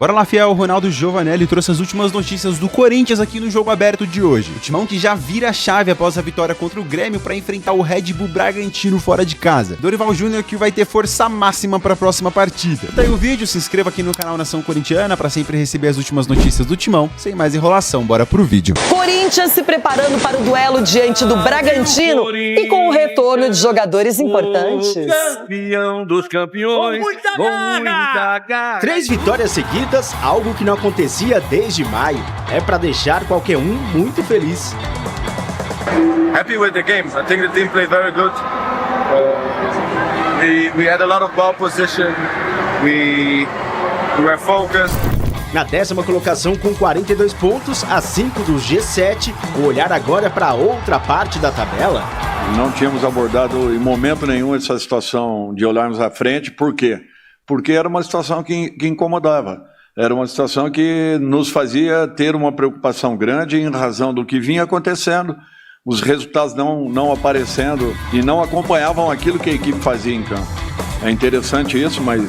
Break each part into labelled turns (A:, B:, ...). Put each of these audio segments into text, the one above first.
A: Bora lá, fiel, o Ronaldo Giovanelli trouxe as últimas notícias do Corinthians aqui no Jogo Aberto de hoje. O timão que já vira a chave após a vitória contra o Grêmio para enfrentar o Red Bull Bragantino fora de casa. Dorival Júnior que vai ter força máxima para a próxima partida. Tá aí o vídeo, se inscreva aqui no canal Nação Corintiana para sempre receber as últimas notícias do timão. Sem mais enrolação, bora pro vídeo.
B: Corinthians se preparando para o duelo diante do Bragantino e com o retorno de jogadores importantes.
C: Campeão dos campeões,
D: muita garra!
E: 3 vitórias seguidas, algo que não acontecia desde maio. É para deixar qualquer um muito feliz.
F: Happy with the game. I think the team played very good. We had a lot of ball position. We were focused.
E: Na 10ª colocação com 42 pontos, a 5 do G7, o olhar agora é para outra parte da tabela.
G: Não tínhamos abordado em momento nenhum essa situação de olharmos à frente. Por quê? Porque era uma situação que incomodava. Era uma situação que nos fazia ter uma preocupação grande em razão do que vinha acontecendo, os resultados não aparecendo e não acompanhavam aquilo que a equipe fazia em campo. É interessante isso, mas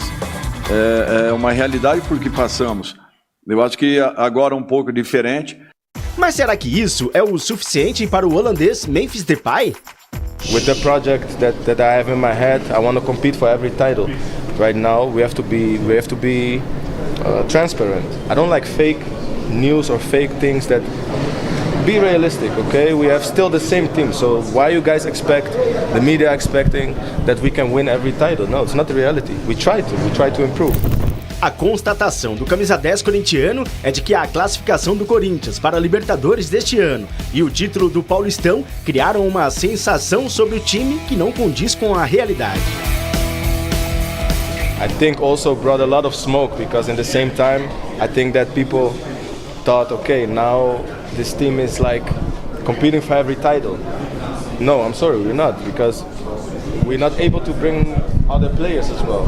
G: é uma realidade por que passamos. Eu acho que agora um pouco diferente.
E: Mas será que isso é o suficiente para o holandês Memphis Depay?
H: With the project that I have in my head, I want to compete for every title. Right now, we have to be transparent. I don't like fake news or fake things. That be realistic, okay? We have still the same team. So why you guys expect the media expecting that we can win every title? No, it's not the reality. We try to improve.
E: A constatação do camisa 10 corintiano é de que a classificação do Corinthians para a Libertadores deste ano e o título do Paulistão criaram uma sensação sobre o time que não condiz com a realidade.
H: I think also brought a lot of smoke because in the same time I think that people thought, okay, now this team is like competing for every title. No, I'm sorry, we're not, because we're not able to bring other players as well.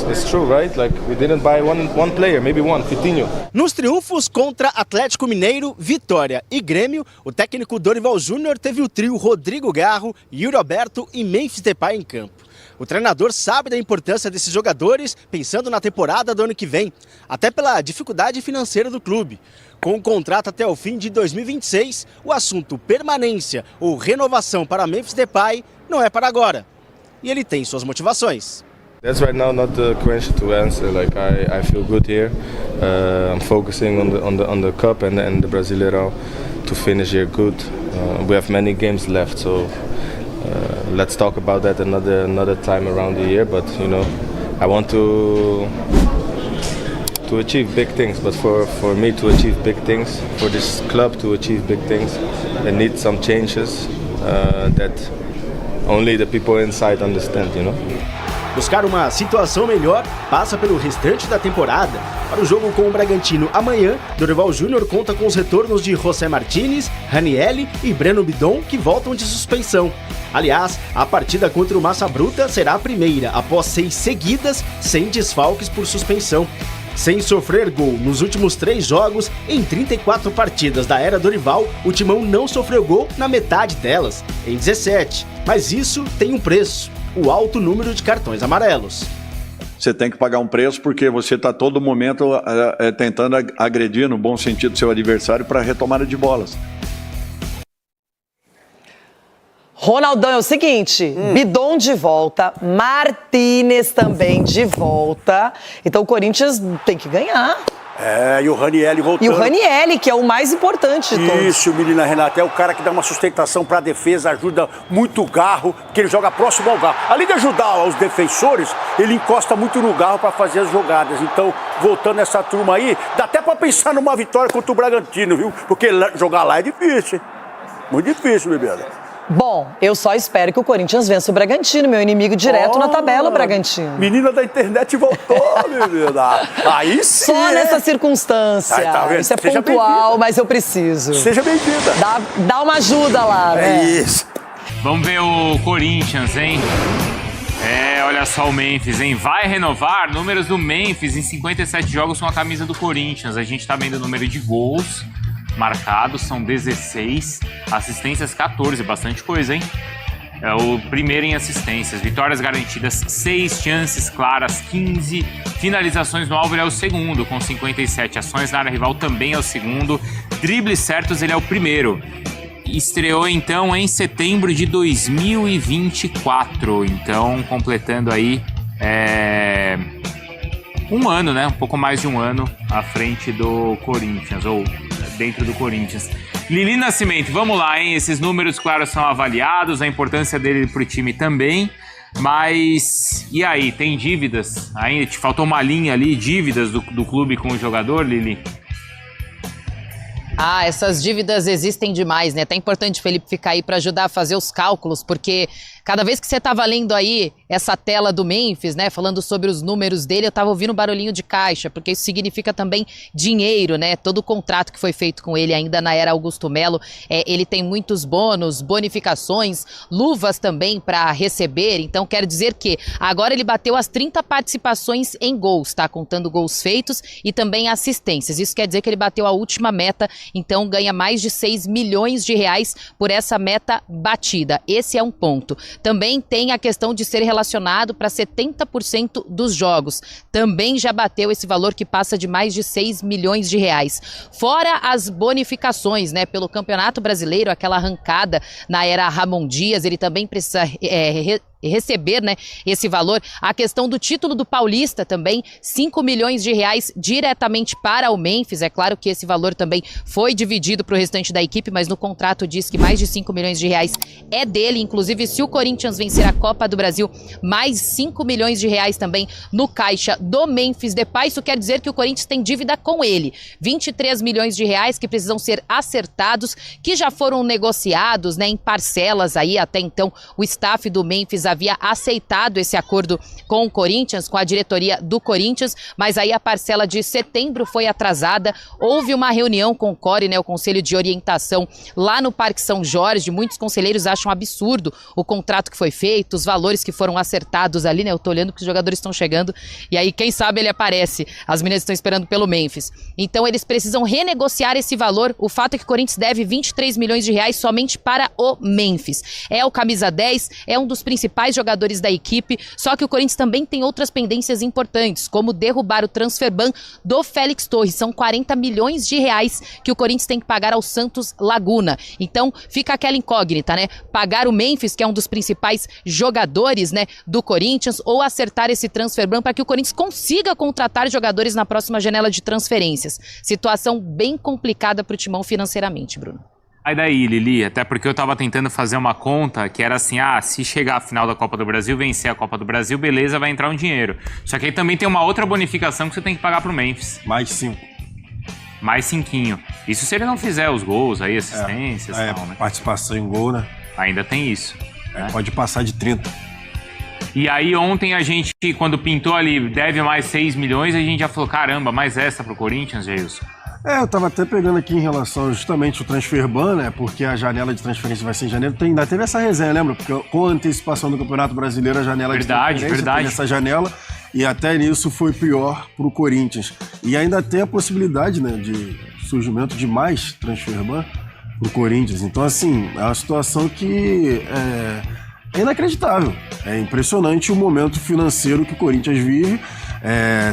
H: It's true, right? Like we didn't buy one player, maybe one, Coutinho.
E: Nos triunfos contra Atlético Mineiro, Vitória e Grêmio, o técnico Dorival Júnior teve o trio Rodrigo Garro, Yuri Alberto e Memphis Depay em campo. O treinador sabe da importância desses jogadores pensando na temporada do ano que vem, até pela dificuldade financeira do clube. Com o contrato até o fim de 2026, o assunto permanência ou renovação para Memphis Depay não é para agora. E ele tem suas motivações.
H: That's right now not the question to answer. Like I feel good here. I'm focusing on the cup and the Brasileirão to finish here good. We have many games left, so let's talk about that another time around the year. But you know, I want to achieve big things. But for me to achieve big things, for this club to achieve big things, I need some changes that only the people inside understand, you know.
E: Buscar uma situação melhor passa pelo restante da temporada. Para o jogo com o Bragantino amanhã, Dorival Júnior conta com os retornos de José Martínez, Ranieri e Breno Bidon, que voltam de suspensão. Aliás, a partida contra o Massa Bruta será a primeira após 6 seguidas sem desfalques por suspensão. Sem sofrer gol nos últimos 3 jogos, em 34 partidas da era Dorival, o timão não sofreu gol na metade delas, em 17. Mas isso tem um preço: o alto número de cartões amarelos.
G: Você tem que pagar um preço porque você está todo momento tentando agredir, no bom sentido, seu adversário para retomada de bolas.
B: Ronaldão, é o seguinte, Bidon de volta, Martínez também de volta, então o Corinthians tem que ganhar.
D: E o Ranieri voltando.
B: E o Ranieri, que é o mais importante de todos.
D: Isso, menina Renata, é o cara que dá uma sustentação para a defesa, ajuda muito o Garro, que ele joga próximo ao Garro. Além de ajudar os defensores, ele encosta muito no Garro para fazer as jogadas. Então, voltando essa turma aí, dá até para pensar numa vitória contra o Bragantino, viu? Porque jogar lá é difícil, hein? Muito difícil, bebida.
B: Bom, eu só espero que o Corinthians vença o Bragantino, meu inimigo direto na tabela, o Bragantino.
D: Menina da internet voltou, menina. Aí sim.
B: Só nessa circunstância.
D: Aí, tá vendo?
B: Isso é
D: Seja
B: pontual, mas eu preciso.
D: Seja bem-vinda.
B: Dá uma ajuda lá, né?
D: É isso.
I: Vamos ver o Corinthians, hein? Olha só o Memphis, hein? Vai renovar números do Memphis em 57 jogos com a camisa do Corinthians. A gente tá vendo o número de gols marcados, são 16, assistências 14, bastante coisa, hein? É o primeiro em assistências. Vitórias garantidas, 6 chances claras, 15 finalizações no alvo. Ele é o segundo, com 57 ações. Na área rival também é o segundo. Dribles certos, ele é o primeiro. Estreou, então, em setembro de 2024. Então, completando aí um ano, né? Um pouco mais de um ano à frente do Corinthians, ou dentro do Corinthians. Lili Nascimento, vamos lá, hein? Esses números, claro, são avaliados, a importância dele pro time também, mas e aí, tem dívidas? Ainda te faltou uma linha ali, dívidas do clube com o jogador, Lili?
J: Ah, essas dívidas existem demais, né? Até importante, Felipe, ficar aí para ajudar a fazer os cálculos, porque cada vez que você estava lendo aí essa tela do Memphis, né, falando sobre os números dele, eu estava ouvindo um barulhinho de caixa, porque isso significa também dinheiro, né? Todo o contrato que foi feito com ele ainda na era Augusto Melo, ele tem muitos bônus, bonificações, luvas também para receber, então quer dizer que agora ele bateu as 30 participações em gols, tá? Contando gols feitos e também assistências. Isso quer dizer que ele bateu a última meta, então ganha mais de 6 milhões de reais por essa meta batida. Esse é um ponto. Também tem a questão de ser relacionado para 70% dos jogos. Também já bateu esse valor que passa de mais de 6 milhões de reais. Fora as bonificações, né? Pelo Campeonato Brasileiro, aquela arrancada na era Ramon Dias, ele também precisa receber, né, esse valor. A questão do título do Paulista também, 5 milhões de reais diretamente para o Memphis. É claro que esse valor também foi dividido para o restante da equipe, mas no contrato diz que mais de 5 milhões de reais é dele. Inclusive, se o Corinthians vencer a Copa do Brasil, mais 5 milhões de reais também no caixa do Memphis Depay. Isso quer dizer que o Corinthians tem dívida com ele. 23 milhões de reais que precisam ser acertados, que já foram negociados, né, em parcelas aí. Até então, o staff do Memphis havia aceitado esse acordo com o Corinthians, com a diretoria do Corinthians, mas aí a parcela de setembro foi atrasada. Houve uma reunião com o CORE, né, o Conselho de Orientação, lá no Parque São Jorge. Muitos conselheiros acham absurdo o contrato que foi feito, os valores que foram acertados ali, né? Eu tô olhando que os jogadores estão chegando e aí, quem sabe, ele aparece. As meninas estão esperando pelo Memphis. Então, eles precisam renegociar esse valor. O fato é que o Corinthians deve 23 milhões de reais somente para o Memphis. É o camisa 10, é um dos principais jogadores da equipe, só que o Corinthians também tem outras pendências importantes, como derrubar o transfer ban do Félix Torres. São 40 milhões de reais que o Corinthians tem que pagar ao Santos Laguna. Então, fica aquela incógnita, né? Pagar o Memphis, que é um dos principais jogadores, né, do Corinthians, ou acertar esse transfer ban para que o Corinthians consiga contratar jogadores na próxima janela de transferências. Situação bem complicada para o Timão financeiramente, Bruno.
I: Aí daí, Lili, até porque eu tava tentando fazer uma conta que era assim, se chegar a final da Copa do Brasil, vencer a Copa do Brasil, beleza, vai entrar um dinheiro. Só que aí também tem uma outra bonificação que você tem que pagar pro Memphis.
A: Mais 5.
I: Mais 5. Isso se ele não fizer os gols aí, assistências e tal, né?
A: Participação em gol, né?
I: Ainda tem isso. Né?
A: Pode passar de 30.
I: E aí ontem a gente, quando pintou ali, deve mais 6 milhões, a gente já falou, caramba, mais essa pro Corinthians, Jailson?
K: Eu tava até pegando aqui em relação justamente ao transfer ban, né? Porque a janela de transferência vai ser em janeiro. Ainda teve essa resenha, lembra? Porque com a antecipação do Campeonato Brasileiro, a janela de transferência teve essa janela. E até nisso foi pior pro Corinthians. E ainda tem a possibilidade, né, de surgimento de mais transfer ban pro Corinthians. Então, assim, é uma situação que é inacreditável. É impressionante o momento financeiro que o Corinthians vive.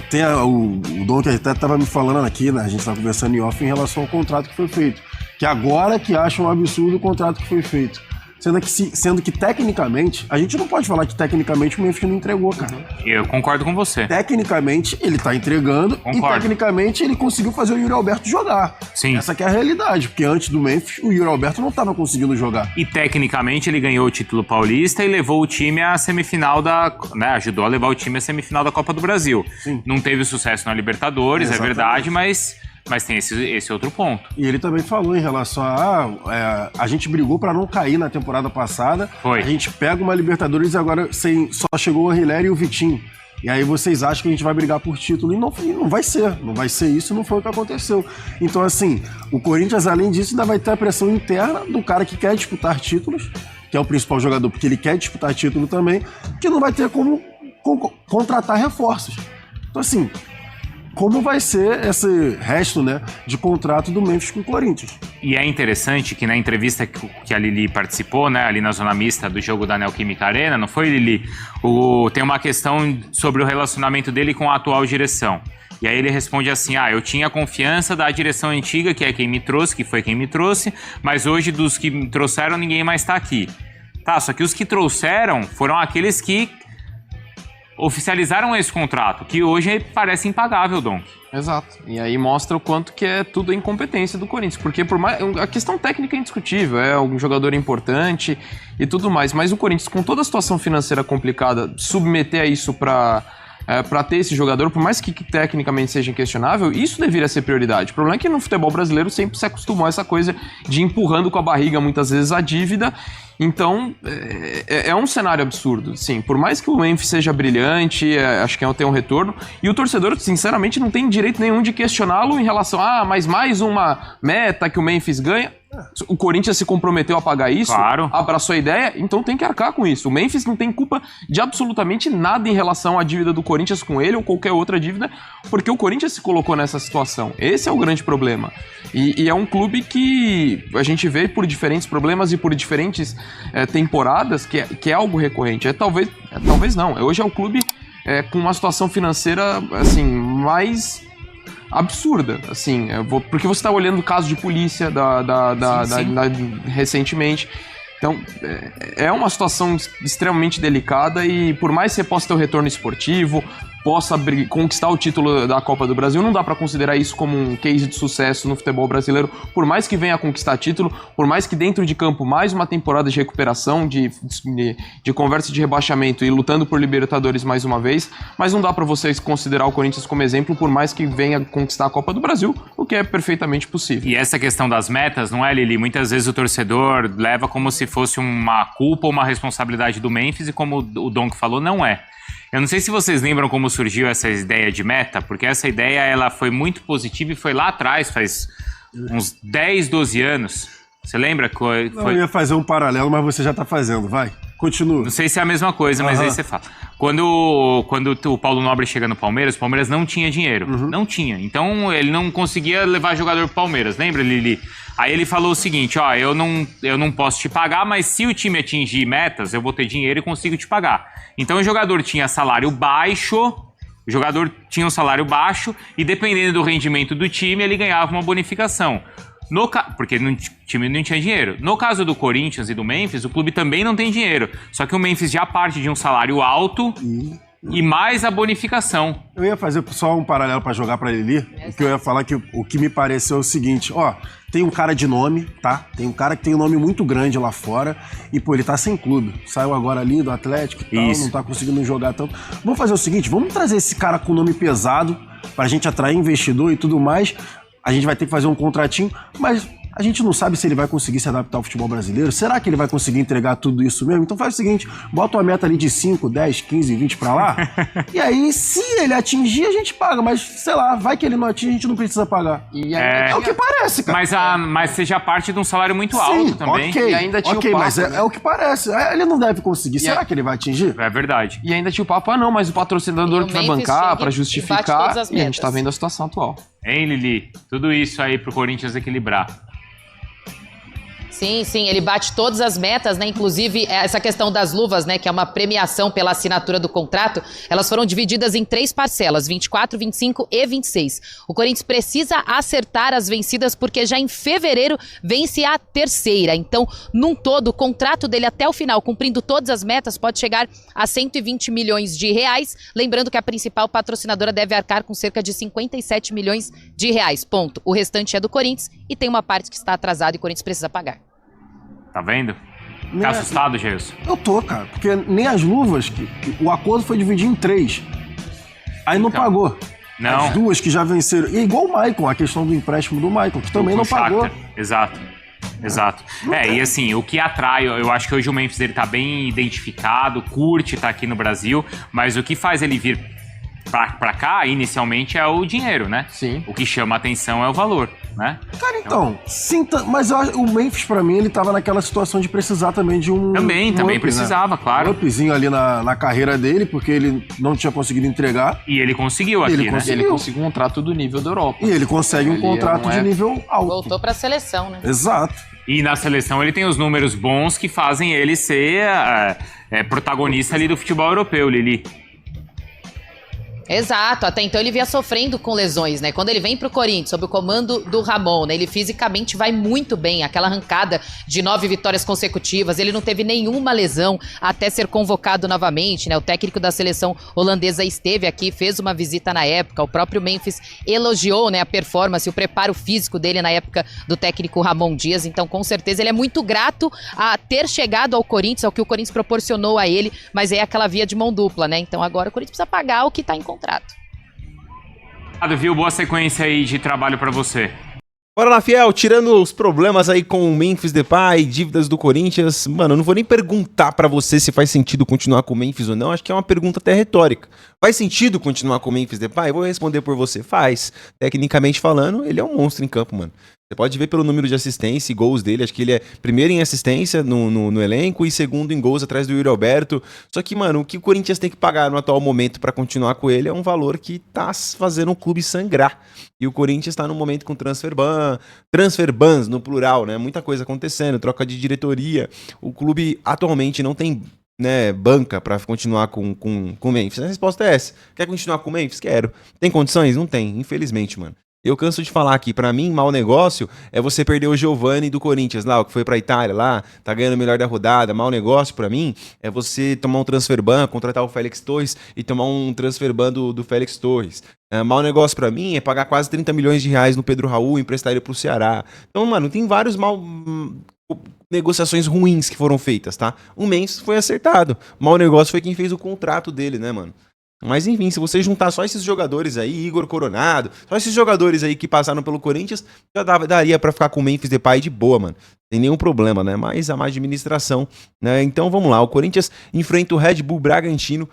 K: Tem o Dom que até estava me falando aqui, né? A gente estava conversando em off em relação ao contrato que foi feito. Que agora que acham um absurdo o contrato que foi feito. Sendo que tecnicamente, a gente não pode falar que tecnicamente o Memphis não entregou, cara.
I: Eu concordo com você.
K: Tecnicamente ele tá entregando. Concordo. E tecnicamente ele conseguiu fazer o Yuri Alberto jogar.
I: Sim.
K: Essa que é a realidade, porque antes do Memphis o Yuri Alberto não estava conseguindo jogar.
I: E tecnicamente ele ganhou o título paulista e levou o time à semifinal ajudou a levar o time à semifinal da Copa do Brasil. Sim. Não teve sucesso na Libertadores, é verdade, mas tem esse outro ponto.
K: E ele também falou em relação a gente brigou pra não cair na temporada passada.
I: Foi.
K: A gente pega uma Libertadores e agora só chegou o Hilaire e o Vitinho. E aí vocês acham que a gente vai brigar por título. E não vai ser. Não vai ser isso, não foi o que aconteceu. Então, assim, o Corinthians, além disso, ainda vai ter a pressão interna do cara que quer disputar títulos, que é o principal jogador, porque ele quer disputar título também, que não vai ter como contratar reforços. Então, assim, como vai ser esse resto, né, de contrato do Memphis com o Corinthians?
I: E é interessante que na entrevista que a Lili participou, né, ali na zona mista do jogo da Neoquímica Arena, não foi, Lili? Tem uma questão sobre o relacionamento dele com a atual direção. E aí ele responde assim, eu tinha confiança da direção antiga, que é quem me trouxe, que foi quem me trouxe, mas hoje dos que me trouxeram ninguém mais está aqui. Tá, só que os que trouxeram foram aqueles que oficializaram esse contrato, que hoje parece impagável, Donk.
L: Exato. E aí mostra o quanto que é tudo a incompetência do Corinthians. Porque por mais, a questão técnica é indiscutível, é um jogador importante e tudo mais. Mas o Corinthians, com toda a situação financeira complicada, submeter a isso para ter esse jogador, por mais que tecnicamente seja inquestionável, isso deveria ser prioridade. O problema é que no futebol brasileiro sempre se acostumou a essa coisa de ir empurrando com a barriga muitas vezes a dívida. Então, é um cenário absurdo, sim. Por mais que o Memphis seja brilhante, acho que tem um retorno. E o torcedor, sinceramente, não tem direito nenhum de questioná-lo em relação mas mais uma meta que o Memphis ganha. O Corinthians se comprometeu a pagar isso,
I: claro,
L: abraçou a ideia, então tem que arcar com isso. O Memphis não tem culpa de absolutamente nada em relação à dívida do Corinthians com ele ou qualquer outra dívida, porque o Corinthians se colocou nessa situação. Esse é o grande problema. E é um clube que a gente vê por diferentes problemas e por diferentes temporadas que é algo recorrente. Talvez não. Hoje é o clube com uma situação financeira assim, mais absurda, assim, porque você está olhando o caso de polícia recentemente. Então, é uma situação extremamente delicada e por mais que você possa ter o retorno esportivo, possa conquistar o título da Copa do Brasil, não dá para considerar isso como um case de sucesso no futebol brasileiro, por mais que venha a conquistar título, por mais que dentro de campo mais uma temporada de recuperação, de conversa de rebaixamento e lutando por Libertadores mais uma vez, mas não dá para vocês considerar o Corinthians como exemplo, por mais que venha a conquistar a Copa do Brasil, o que é perfeitamente possível.
I: E essa questão das metas, não é, Lili? Muitas vezes o torcedor leva como se fosse uma culpa ou uma responsabilidade do Memphis e como o Donk falou, não é. Eu não sei se vocês lembram como surgiu essa ideia de meta, porque essa ideia ela foi muito positiva e foi lá atrás, faz uns 10, 12 anos. Você lembra?
K: Eu ia fazer um paralelo, mas você já tá fazendo, vai. Continua.
I: Não sei se é a mesma coisa, mas aí você fala. Quando o Paulo Nobre chega no Palmeiras, o Palmeiras não tinha dinheiro. Não tinha. Então ele não conseguia levar jogador pro Palmeiras. Lembra, Lili? Aí ele falou o seguinte, eu não posso te pagar, mas se o time atingir metas, eu vou ter dinheiro e consigo te pagar. Então o jogador tinha salário baixo, e dependendo do rendimento do time, ele ganhava uma bonificação. Porque o time não tinha dinheiro. No caso do Corinthians e do Memphis, o clube também não tem dinheiro. Só que o Memphis já parte de um salário alto e mais a bonificação.
K: Eu ia fazer só um paralelo para jogar para Lili, porque eu ia falar que o que me pareceu é o seguinte, tem um cara de nome, tá? Tem um cara que tem um nome muito grande lá fora e, ele tá sem clube. Saiu agora ali do Atlético e tal, não tá conseguindo jogar tanto. Vamos fazer o seguinte, vamos trazer esse cara com nome pesado pra gente atrair investidor e tudo mais. A gente vai ter que fazer um contratinho, mas a gente não sabe se ele vai conseguir se adaptar ao futebol brasileiro. Será que ele vai conseguir entregar tudo isso mesmo? Então faz o seguinte, bota uma meta ali de 5, 10, 15, 20 pra lá. E aí, se ele atingir, a gente paga. Mas, sei lá, vai que ele não atinge, a gente não precisa pagar. É o que parece, cara.
I: Mas seja parte de um salário muito alto também.
K: Ok,
L: e ainda tinha o papo,
K: mas é o que parece. Ele não deve conseguir. Será que ele vai atingir?
I: É verdade.
L: E ainda tinha o papo, não, mas o patrocinador que vai bancar pra justificar. E a gente tá vendo a situação atual.
I: Hein, Lili? Tudo isso aí pro Corinthians equilibrar.
J: Sim, ele bate todas as metas, né? Inclusive, essa questão das luvas, né? Que é uma premiação pela assinatura do contrato, elas foram divididas em 3 parcelas, 24, 25 e 26. O Corinthians precisa acertar as vencidas porque já em fevereiro vence a 3ª. Então, num todo, o contrato dele até o final, cumprindo todas as metas, pode chegar a 120 milhões de reais. Lembrando que a principal patrocinadora deve arcar com cerca de 57 milhões de reais. Ponto. O restante é do Corinthians e tem uma parte que está atrasada e o Corinthians precisa pagar.
I: Tá vendo? Tá assustado, Gelson?
K: Eu tô, cara. Porque nem as luvas, o acordo foi dividido em 3. Aí não pagou.
I: Não.
K: As 2 que já venceram. E igual o Maicon, a questão do empréstimo do Maicon, que também não pagou.
I: Exato. E assim, o que atrai, eu acho que hoje o Memphis ele tá bem identificado, curte tá aqui no Brasil, mas o que faz ele vir pra cá, inicialmente, é o dinheiro, né?
L: Sim.
I: O que chama a atenção é o valor, né?
K: Cara, então, sim, mas o Memphis, pra mim, ele tava naquela situação de precisar também de um
I: Também
K: up,
I: precisava,
K: né?
I: claro.
K: Um upzinho ali na carreira dele, porque ele não tinha conseguido entregar.
I: E ele conseguiu aqui, né?
L: Ele conseguiu um contrato do nível da Europa.
K: E ele consegue um contrato de nível alto.
J: Voltou pra seleção, né?
K: Exato.
I: E na seleção ele tem os números bons que fazem ele ser protagonista ali do futebol europeu, Lili.
J: Exato, até então ele vinha sofrendo com lesões, né? Quando ele vem pro Corinthians, sob o comando do Ramon, né? Ele fisicamente vai muito bem, aquela arrancada de 9 vitórias consecutivas, ele não teve nenhuma lesão até ser convocado novamente, né? O técnico da seleção holandesa esteve aqui, fez uma visita na época, o próprio Memphis elogiou, né, a performance, o preparo físico dele na época do técnico Ramon Dias, então com certeza ele é muito grato a ter chegado ao Corinthians, ao que o Corinthians proporcionou a ele, mas é aquela via de mão dupla, né? Então agora o Corinthians precisa pagar o que tá em contrato.
I: Viu? Boa sequência aí de trabalho pra você.
A: Bora lá, Fiel, tirando os problemas aí com o Memphis Depay, dívidas do Corinthians, mano, eu não vou nem perguntar pra você se faz sentido continuar com o Memphis ou não, acho que é uma pergunta até retórica. Faz sentido continuar com o Memphis Depay? Eu vou responder por você, faz. Tecnicamente falando, ele é um monstro em campo, mano. Você pode ver pelo número de assistência e gols dele, acho que ele é primeiro em assistência no elenco e segundo em gols atrás do Yuri Alberto. Só que, mano, o que o Corinthians tem que pagar no atual momento pra continuar com ele é um valor que tá fazendo o clube sangrar. E o Corinthians tá num momento com transfer bans no plural, né? Muita coisa acontecendo, troca de diretoria. O clube atualmente não tem, né, banca pra continuar com o Memphis. A resposta é essa. Quer continuar com o Memphis? Quero. Tem condições? Não tem, infelizmente, mano. Eu canso de falar aqui, pra mim, mau negócio é você perder o Giovani do Corinthians lá, o que foi pra Itália lá, tá ganhando o melhor da rodada. Mau negócio pra mim é você tomar um transfer ban, contratar o Félix Torres e tomar um transfer ban do Félix Torres. Mau negócio pra mim é pagar quase 30 milhões de reais no Pedro Raul e emprestar ele pro Ceará. Então, mano, tem vários negociações ruins que foram feitas, tá? O Memphis foi acertado. Mau negócio foi quem fez o contrato dele, né, mano? Mas enfim, se você juntar só esses jogadores aí, Igor Coronado, só esses jogadores aí que passaram pelo Corinthians, já daria pra ficar com o Memphis Depay de boa, mano. Tem nenhum problema, né? Mas a má administração, né? Então vamos lá, o Corinthians enfrenta o Red Bull Bragantino.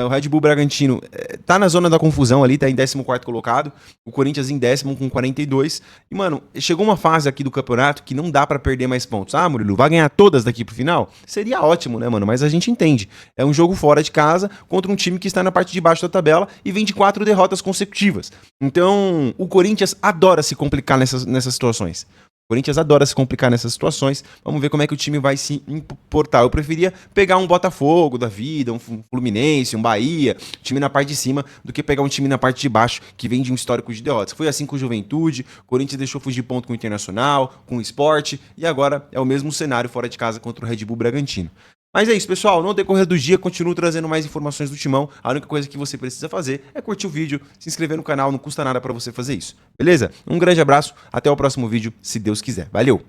A: O Red Bull Bragantino tá na zona da confusão ali, tá em 14º colocado. O Corinthians em 10º com 42. E, mano, chegou uma fase aqui do campeonato que não dá pra perder mais pontos. Ah, Murilo, vai ganhar todas daqui pro final? Seria ótimo, né, mano? Mas a gente entende. É um jogo fora de casa contra um time que está na parte de baixo da tabela e vem de 4 derrotas consecutivas. Então, o Corinthians adora se complicar nessas situações. O Corinthians adora se complicar nessas situações. Vamos ver como é que o time vai se importar. Eu preferia pegar um Botafogo da vida, um Fluminense, um Bahia, time na parte de cima, do que pegar um time na parte de baixo, que vem de um histórico de derrotas. Foi assim com o Juventude, o Corinthians deixou fugir ponto com o Internacional, com o Sport, e agora é o mesmo cenário fora de casa contra o Red Bull Bragantino. Mas é isso, pessoal. No decorrer do dia, continuo trazendo mais informações do Timão. A única coisa que você precisa fazer é curtir o vídeo, se inscrever no canal, não custa nada pra você fazer isso. Beleza? Um grande abraço, até o próximo vídeo, se Deus quiser. Valeu!